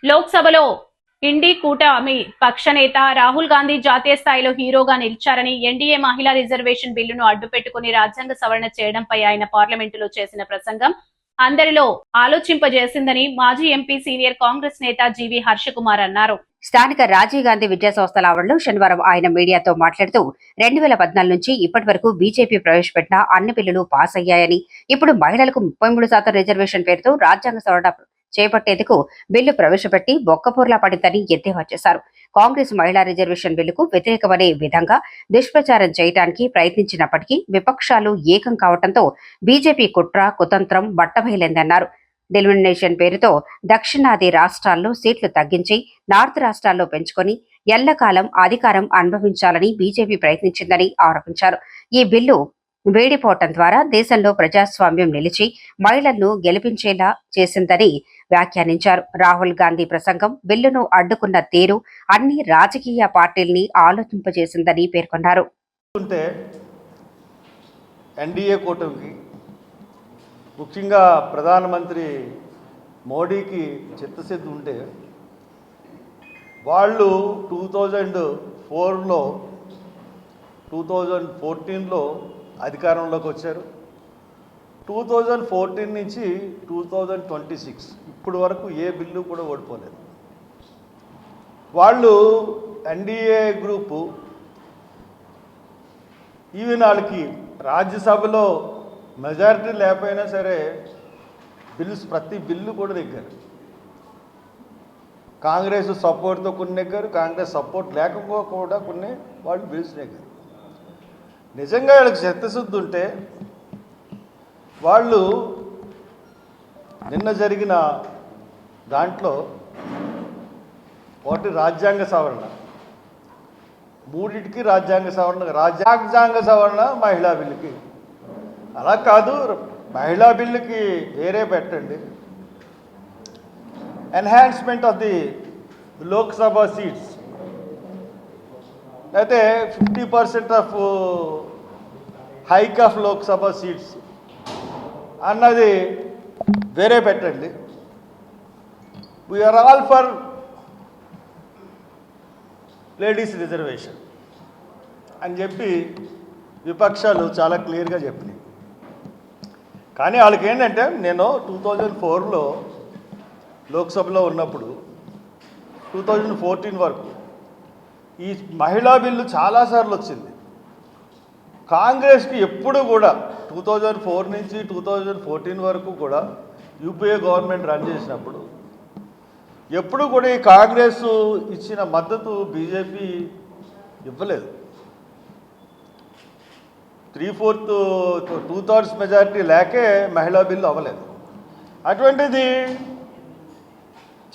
లోక్సభలో ఇండి కూటమి పక్షనేత రాహుల్ గాంధీ జాతీయ స్థాయిలో హీరోగా నిలిచారని, ఎన్డీఏ మహిళా రిజర్వేషన్ బిల్లును అడ్డుపెట్టుకుని రాజ్యాంగ సవరణ చేయడంపై ఆయన పార్లమెంటులో చేసిన ప్రసంగం అందరిలో ఆలోచింపజేసిందని మాజీ ఎంపీ సీనియర్ కాంగ్రెస్ నేత జీవీ హర్షకుమార్ అన్నారు. స్థానిక రాజీవ్ గాంధీ విద్యా సంస్థల ఆవరణలో శనివారం ఆయన మీడియాతో మాట్లాడుతూ 2014 నుంచి ఇప్పటి వరకు బీజేపీ ప్రవేశపెట్టిన అన్ని బిల్లులు పాస్ అయ్యాయని, ఇప్పుడు మహిళలకు 33% రిజర్వేషన్ పేరుతో రాజ్యాంగ సవరణ చేపట్టేందుకు బిల్లు ప్రవేశపెట్టి బొక్కపూర్లా పడిందని ఎద్దేవా చేశారు. కాంగ్రెస్ మహిళా రిజర్వేషన్ బిల్లుకు వ్యతిరేకమనే విధంగా దుష్ప్రచారం చేయడానికి ప్రయత్నించినప్పటికీ విపక్షాలు ఏకం కావడంతో బీజేపీ కుట్ర కుతంత్రం బట్టబయలైందన్నారు. డెలిమినేషన్ పేరుతో దక్షిణాది రాష్ట్రాల్లో సీట్లు తగ్గించి నార్త్ రాష్ట్రాల్లో పెంచుకొని ఎల్లకాలం అధికారం అనుభవించాలని బీజేపీ ప్రయత్నించిందని ఆరోపించారు. ఈ బిల్లు వేడిపోవటం ద్వారా దేశంలో ప్రజాస్వామ్యం నిలిచి మహిళలను గెలిపించేలా చేసిందని వ్యాఖ్యానించారు. రాహుల్ గాంధీ ప్రసంగం బిల్లును అడ్డుకున్న తీరు అన్ని రాజకీయ పార్టీల్ని ఆలోచింపజేసిందని పేర్కొన్నారు. ఎన్డీఏ కూటమికి ముఖ్యంగా ప్రధానమంత్రి మోడీకి చిత్తశుద్ధి ఉంటే వాళ్ళు 2004లో 2014లో అధికారంలోకి వచ్చారు. 2014 నుంచి 2026 ఇప్పటి వరకు ఏ బిల్లు కూడా ఓడిపోలేదు. వాళ్ళు ఎన్డీఏ గ్రూపు ఈవెన్ వాళ్ళకి రాజ్యసభలో మెజారిటీ లేకపోయినా సరే ప్రతి బిల్లు కూడా నెగ్గారు. కాంగ్రెస్ సపోర్ట్తో కొన్ని నెగ్గారు, కాంగ్రెస్ సపోర్ట్ లేకపో కూడా కొన్ని వాళ్ళు బిల్స్ నెగ్గారు. నిజంగా వాళ్ళకి చిత్తశుద్ధి ఉంటే వాళ్ళు నిన్న జరిగిన దాంట్లో ఒకటి రాజ్యాంగ సవరణ, మూడింటికి రాజ్యాంగ సవరణ మహిళా బిల్లుకి, అలా కాదు మహిళా బిల్లుకి వేరే పెట్టండి. Enhancement of the Lok Sabha seats అయితే 50% of hike of Lok Sabha seats అన్నది వేరే పెట్టండి. We are all for ladies reservation అని చెప్పి విపక్షాలు చాలా క్లియర్గా చెప్పినాయి. కానీ వాళ్ళకి ఏంటంటే, నేను 2004లో లోక్సభలో ఉన్నప్పుడు 2014 వరకు ఈ మహిళా బిల్లు చాలాసార్లు వచ్చింది. కాంగ్రెస్కి ఎప్పుడు కూడా 2004 నుంచి 2014 వరకు కూడా యూపీఏ గవర్నమెంట్ రన్ చేసినప్పుడు ఎప్పుడు కూడా ఈ కాంగ్రెస్ ఇచ్చిన మద్దతు బీజేపీ ఇవ్వలేదు. 2/3 మెజారిటీ లేకే మహిళా బిల్లు అవ్వలేదు. అటువంటిది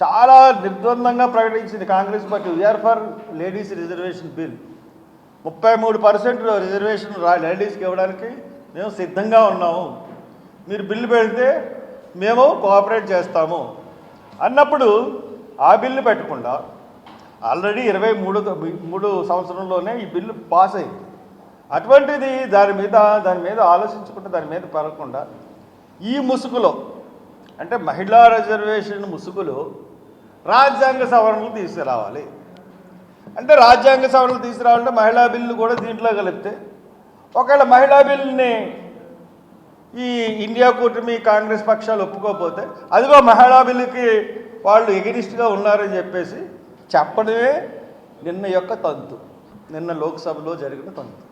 చాలా నిర్ద్వందంగా ప్రకటించింది Congress party. We are for ladies reservation bill, 33% reservation లేడీస్కి ఇవ్వడానికి మేము సిద్ధంగా ఉన్నాము, మీరు బిల్లు పెడితే మేము కోఆపరేట్ చేస్తాము అన్నప్పుడు ఆ బిల్లు పెట్టకుండా ఆల్రెడీ 23 సంవత్సరంలోనే ఈ బిల్లు పాస్ అయింది. అటువంటిది దాని మీద ఆలోచించకుండా దాని మీద పడకుండా ఈ ముసుగులో, అంటే మహిళా రిజర్వేషన్ ముసుగులో రాజ్యాంగ సవరణలు తీసుకురావాలి. అంటే రాజ్యాంగ సవరణలు తీసుకురావాలంటే మహిళా బిల్లు కూడా దీంట్లో కలిపితే, ఒకవేళ మహిళా బిల్లుని ఈ ఇండియా కూటమి కాంగ్రెస్ పక్షాలు ఒప్పుకోకపోతే అదిగో మహిళా బిల్లుకి వాళ్ళు ఎగనిస్ట్గా ఉన్నారని చెప్పేసి చెప్పడమే నిన్న లోక్సభలో జరిగిన తంతు.